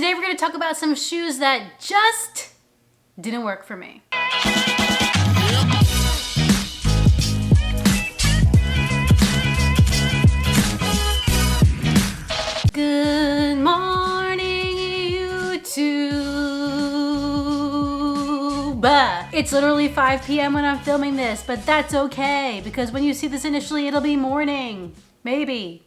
Today we're gonna talk about some shoes that just didn't work for me. Good morning, YouTube. It's literally 5 p.m. when I'm filming this, but that's okay because when you see this initially, it'll be morning, maybe.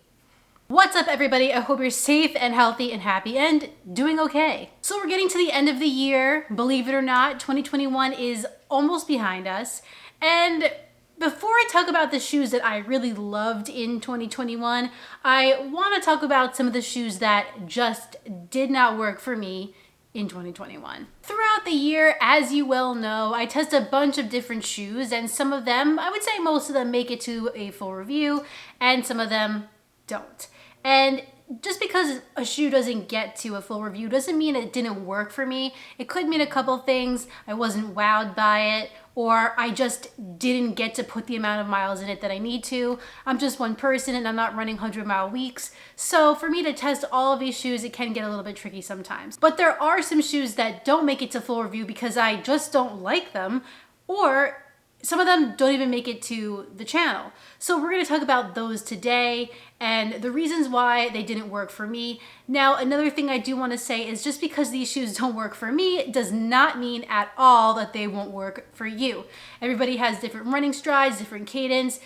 What's up, everybody? I hope you're safe and healthy and happy and doing okay. So we're getting to the end of the year. Believe it or not, 2021 is almost behind us. And before I talk about the shoes that I really loved in 2021, I want to talk about some of the shoes that just did not work for me in 2021. Throughout the year, as you well know, I test a bunch of different shoes, and some of them, I would say most of them, make it to a full review, and some of them don't. And just because a shoe doesn't get to a full review doesn't mean it didn't work for me. It could mean a couple things. I wasn't wowed by it, or I just didn't get to put the amount of miles in it that I need to. I'm just one person and I'm not running 100-mile weeks. So for me to test all of these shoes, it can get a little bit tricky sometimes. But there are some shoes that don't make it to full review because I just don't like them, or some of them don't even make it to the channel. So we're gonna talk about those today and the reasons why they didn't work for me. Now, another thing I do wanna say is just because these shoes don't work for me does not mean at all that they won't work for you. Everybody has different running strides, different cadence,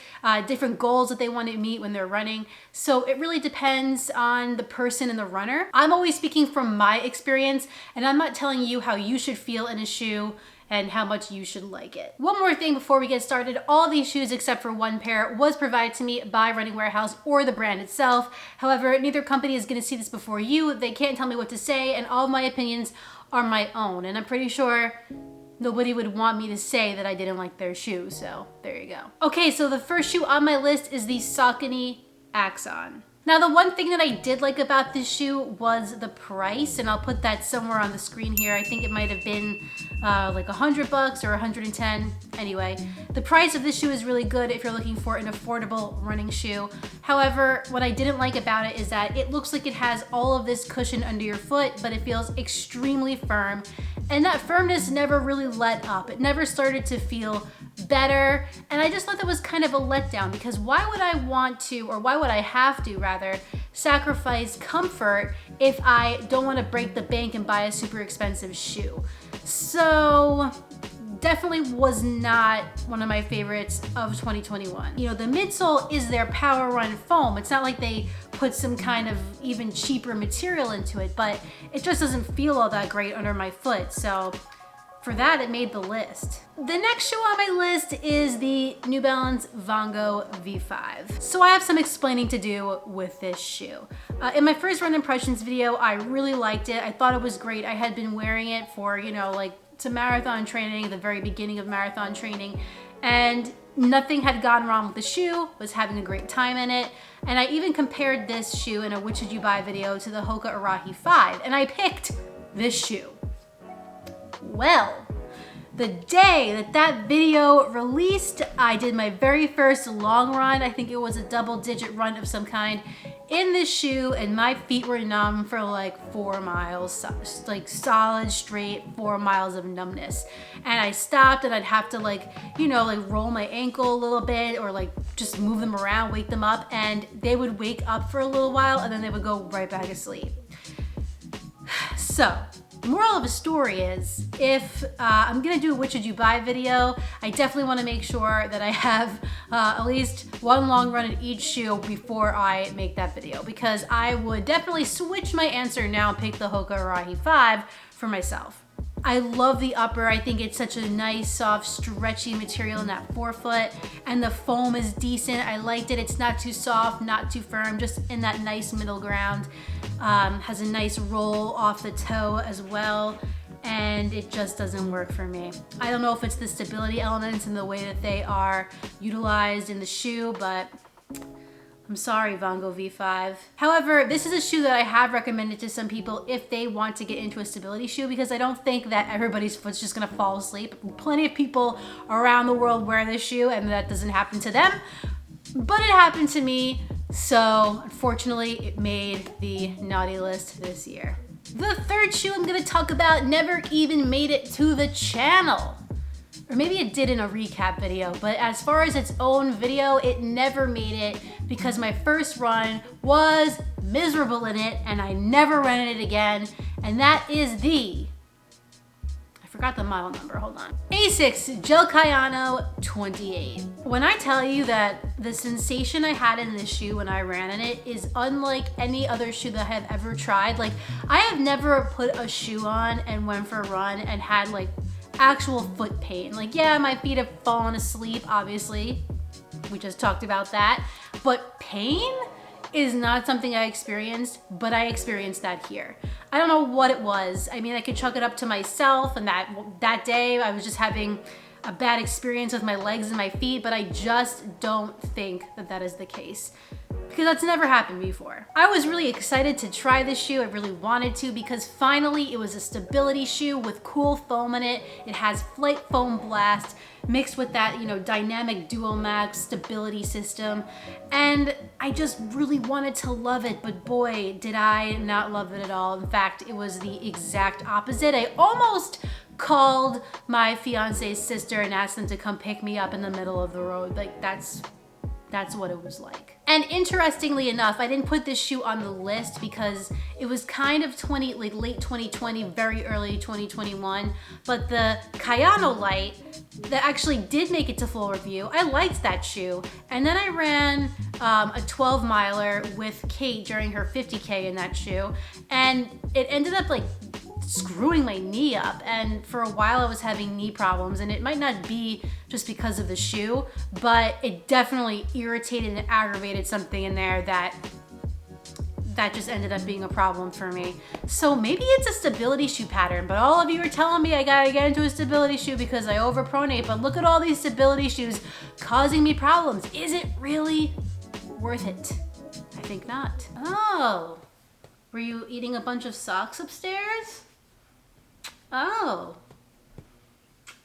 different goals that they wanna meet when they're running. So it really depends on the person and the runner. I'm always speaking from my experience, and I'm not telling you how you should feel in a shoe and how much you should like it. One more thing before we get started, all these shoes except for one pair was provided to me by Running Warehouse or the brand itself. However, neither company is gonna see this before you. They can't tell me what to say, and all of my opinions are my own. And I'm pretty sure nobody would want me to say that I didn't like their shoe, so there you go. Okay, so the first shoe on my list is the Saucony Axon. Now, the one thing that I did like about this shoe was the price, and I'll put that somewhere on the screen here. I think it might have been like $100 or 110. Anyway, the price of this shoe is really good if you're looking for an affordable running shoe. However, what I didn't like about it is that it looks like it has all of this cushion under your foot, but it feels extremely firm. And that firmness never really let up. It never started to feel better. And I just thought that was kind of a letdown, because why would I want to, or why would I have to rather, sacrifice comfort if I don't want to break the bank and buy a super expensive shoe? So definitely was not one of my favorites of 2021. You know, the midsole is their Power Run foam. It's not like they put some kind of even cheaper material into it, but it just doesn't feel all that great under my foot. So for that, it made the list. The next shoe on my list is the New Balance Vongo V5. So I have some explaining to do with this shoe. In my first run impressions video, I really liked it. I thought it was great. I had been wearing it for, you know, like to marathon training, the very beginning of marathon training, and nothing had gone wrong with the shoe, was having a great time in it. And I even compared this shoe in a Which Should You Buy video to the Hokarahi 5, and I picked this shoe. Well, the day that that video released, I did my very first long run. I think it was a double-digit run of some kind in this shoe, and my feet were numb for like 4 miles, like solid straight 4 miles of numbness. And I stopped, and I'd have to like, you know, like roll my ankle a little bit, or like just move them around, wake them up, and they would wake up for a little while and then they would go right back asleep. So the moral of the story is, if I'm gonna do a Which Should You Buy video, I definitely wanna make sure that I have at least one long run in each shoe before I make that video, because I would definitely switch my answer now and pick the Hokarahi 5 for myself. I love the upper. I think it's such a nice, soft, stretchy material in that forefoot, and the foam is decent. I liked it. It's not too soft, not too firm, just in that nice middle ground. Has a nice roll off the toe as well, and it just doesn't work for me. I don't know if it's the stability elements and the way that they are utilized in the shoe, but I'm sorry, Vongo V5. However, this is a shoe that I have recommended to some people if they want to get into a stability shoe, because I don't think that everybody's foot's just gonna fall asleep. Plenty of people around the world wear this shoe and that doesn't happen to them, but it happened to me. So unfortunately, it made the naughty list this year. The third shoe I'm gonna talk about never even made it to the channel. Or maybe it did in a recap video, but as far as its own video, it never made it because my first run was miserable in it and I never ran it again. And that is I forgot the model number, hold on. Asics Gel Kayano 28. When I tell you that the sensation I had in this shoe when I ran in it is unlike any other shoe that I have ever tried. Like, I have never put a shoe on and went for a run and had like actual foot pain. Like, yeah, my feet have fallen asleep, obviously. We just talked about that. But pain is not something I experienced, but I experienced that here. I don't know what it was. I mean, I could chalk it up to myself, and that day I was just having a bad experience with my legs and my feet, but I just don't think that that is the case, because that's never happened before. I was really excited to try this shoe. I really wanted to, because finally it was a stability shoe with cool foam in it. It has Flight Foam Blast mixed with that, dynamic Duo Max stability system. And I just really wanted to love it, but boy, did I not love it at all. In fact, it was the exact opposite. I almost called my fiance's sister and asked them to come pick me up in the middle of the road. Like, that's what it was like. And interestingly enough, I didn't put this shoe on the list because it was kind of late 2020, very early 2021. But the Kayano Light that actually did make it to full review, I liked that shoe. And then I ran a 12 miler with Kate during her 50K in that shoe. And it ended up like screwing my knee up, and for a while I was having knee problems, and it might not be just because of the shoe, but it definitely irritated and aggravated something in there that just ended up being a problem for me. So maybe it's a stability shoe pattern, but all of you are telling me I gotta get into a stability shoe because I overpronate, but look at all these stability shoes causing me problems. Is it really worth it? I think not. Oh, were you eating a bunch of socks upstairs? Oh,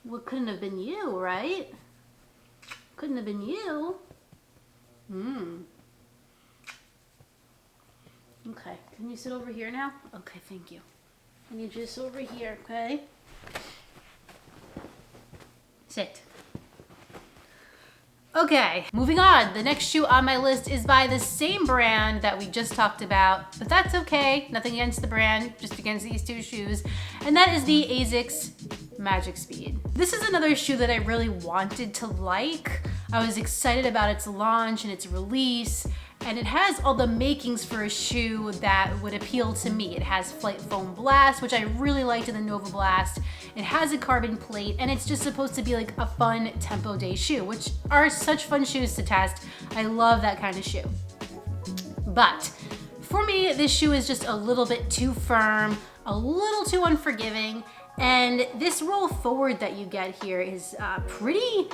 well, couldn't have been you, right? Couldn't have been you. Okay, can you sit over here now? Okay, thank you. Can you just over here, okay? Sit. Okay, moving on. The next shoe on my list is by the same brand that we just talked about, but that's okay. Nothing against the brand, just against these two shoes. And that is the Asics Magic Speed. This is another shoe that I really wanted to like. I was excited about its launch and its release, and it has all the makings for a shoe that would appeal to me. It has Flight Foam Blast, which I really liked in the Nova Blast. It has a carbon plate, and it's just supposed to be like a fun tempo day shoe, which are such fun shoes to test. I love that kind of shoe. But for me, this shoe is just a little bit too firm, a little too unforgiving, and this roll forward that you get here is pretty,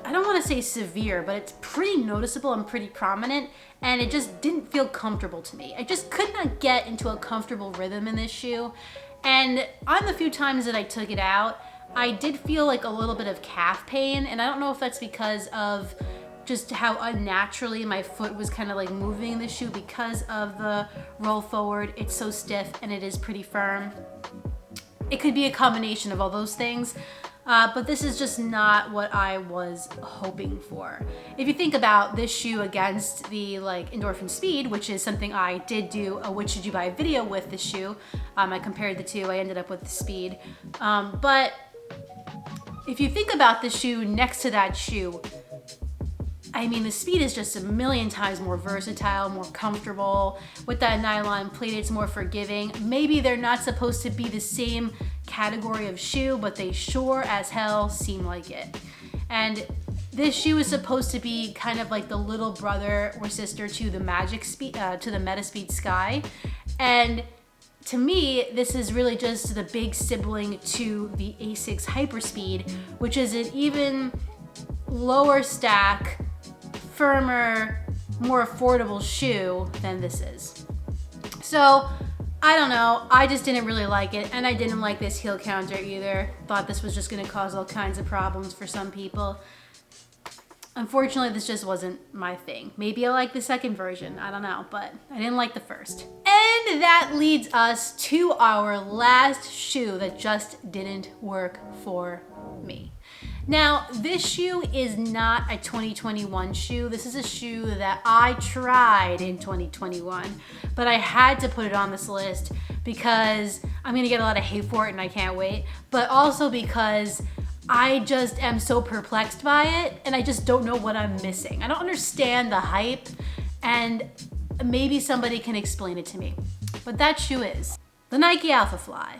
I don't want to say severe, but it's pretty noticeable and pretty prominent, and it just didn't feel comfortable to me. I just could not get into a comfortable rhythm in this shoe, and on the few times that I took it out, I did feel like a little bit of calf pain, and I don't know if that's because of just how unnaturally my foot was kind of like moving in the shoe because of the roll forward. It's so stiff and it is pretty firm. It could be a combination of all those things. But this is just not what I was hoping for. If you think about this shoe against the Endorphin Speed, which is something I did do a Which Should You Buy video with the shoe. I compared the two, I ended up with the Speed. But if you think about the shoe next to that shoe, I mean, the Speed is just a million times more versatile, more comfortable. With that nylon plate, it's more forgiving. Maybe they're not supposed to be the same category of shoe, but they sure as hell seem like it. And this shoe is supposed to be kind of like the little brother or sister to the to the Metaspeed Sky. And to me, this is really just the big sibling to the Asics Hyperspeed, which is an even lower stack, firmer, more affordable shoe than this is. So I don't know, I just didn't really like it, and I didn't like this heel counter either. Thought this was just gonna cause all kinds of problems for some people. Unfortunately, this just wasn't my thing. Maybe I like the second version, I don't know, but I didn't like the first. And And that leads us to our last shoe that just didn't work for me. Now, this shoe is not a 2021 shoe. This is a shoe that I tried in 2021, but I had to put it on this list because I'm gonna get a lot of hate for it and I can't wait, but also because I just am so perplexed by it and I just don't know what I'm missing. I don't understand the hype, and maybe somebody can explain it to me. But that shoe is the Nike Alpha Fly.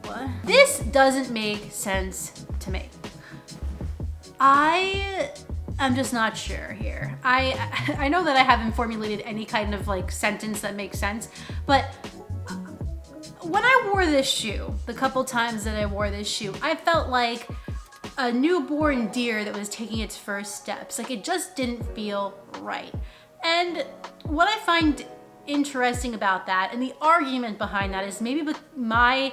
What? This doesn't make sense to me. I'm just not sure here. I know that I haven't formulated any kind of like sentence that makes sense, but when I wore this shoe, the couple times that I wore this shoe, I felt like a newborn deer that was taking its first steps. Like, it just didn't feel right. And what I find interesting about that, and the argument behind that, is maybe with my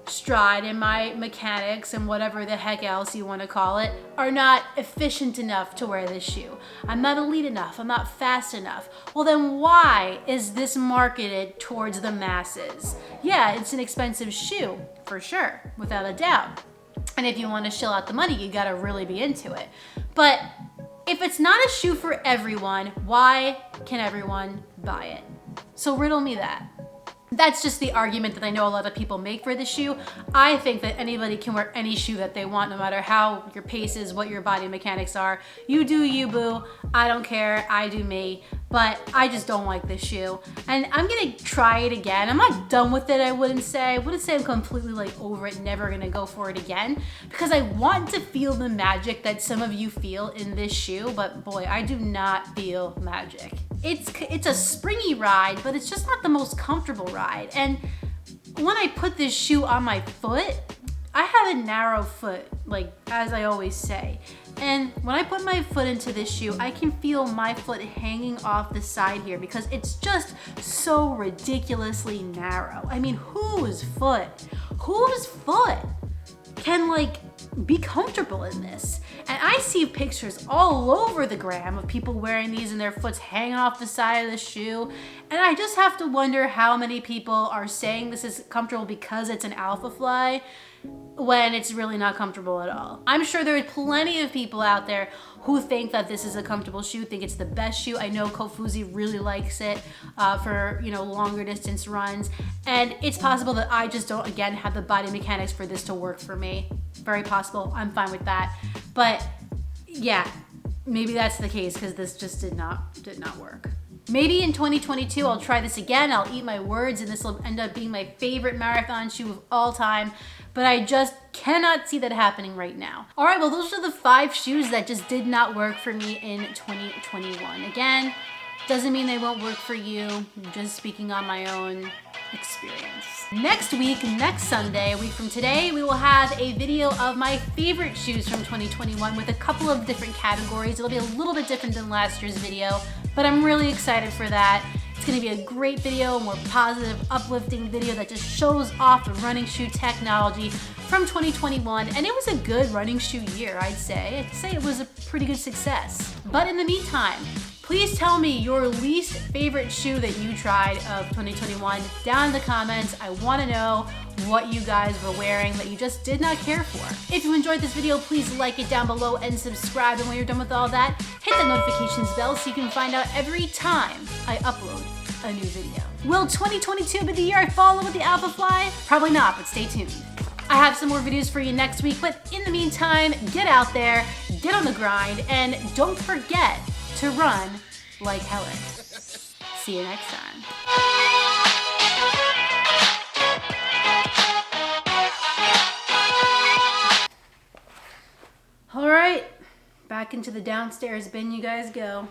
stride and my mechanics and whatever the heck else you want to call it are not efficient enough to wear this shoe. I'm not elite enough. I'm not fast enough. Well, then why is this marketed towards the masses? Yeah, it's an expensive shoe, for sure, without a doubt. And if you want to shell out the money, you gotta really be into it. But if it's not a shoe for everyone, why can everyone buy it? So riddle me that. That's just the argument that I know a lot of people make for the shoe. I think that anybody can wear any shoe that they want, no matter how your pace is, what your body mechanics are. You do you, boo. I don't care. I do me. But I just don't like this shoe. And I'm gonna try it again. I'm not done with it, I wouldn't say. I wouldn't say I'm completely like over it, never gonna go for it again. Because I want to feel the magic that some of you feel in this shoe, but boy, I do not feel magic. It's a springy ride, but it's just not the most comfortable ride. And when I put this shoe on my foot, I have a narrow foot, like as I always say. And when I put my foot into this shoe, I can feel my foot hanging off the side here because it's just so ridiculously narrow. I mean, whose foot can like be comfortable in this? And I see pictures all over the gram of people wearing these and their foot's hanging off the side of the shoe. And I just have to wonder how many people are saying this is comfortable because it's an Alpha Fly when it's really not comfortable at all. I'm sure there are plenty of people out there who think that this is a comfortable shoe, think it's the best shoe. I know Kofuzi really likes it for, you know, longer distance runs. And it's possible that I just don't, again, have the body mechanics for this to work for me. Very possible. I'm fine with that. But yeah, maybe that's the case because this just did not work. Maybe in 2022, I'll try this again. I'll eat my words and this will end up being my favorite marathon shoe of all time. But I just cannot see that happening right now. All right, well, those are the 5 shoes that just did not work for me in 2021. Again, doesn't mean they won't work for you. I'm just speaking on my own experience. Next week, next Sunday, a week from today, we will have a video of my favorite shoes from 2021 with a couple of different categories. It'll be a little bit different than last year's video, but I'm really excited for that. It's gonna be a great video, a more positive, uplifting video that just shows off the running shoe technology from 2021. And it was a good running shoe year, I'd say. I'd say it was a pretty good success. But in the meantime, please tell me your least favorite shoe that you tried of 2021 down in the comments. I wanna know what you guys were wearing that you just did not care for. If you enjoyed this video, please like it down below and subscribe. And when you're done with all that, hit that notifications bell so you can find out every time I upload a new video. Will 2022 be the year I fall in love with the Alpha Fly? Probably not, but stay tuned. I have some more videos for you next week, but in the meantime, get out there, get on the grind, and don't forget to run like Helen. See you next time. All right, back into the downstairs bin you guys go.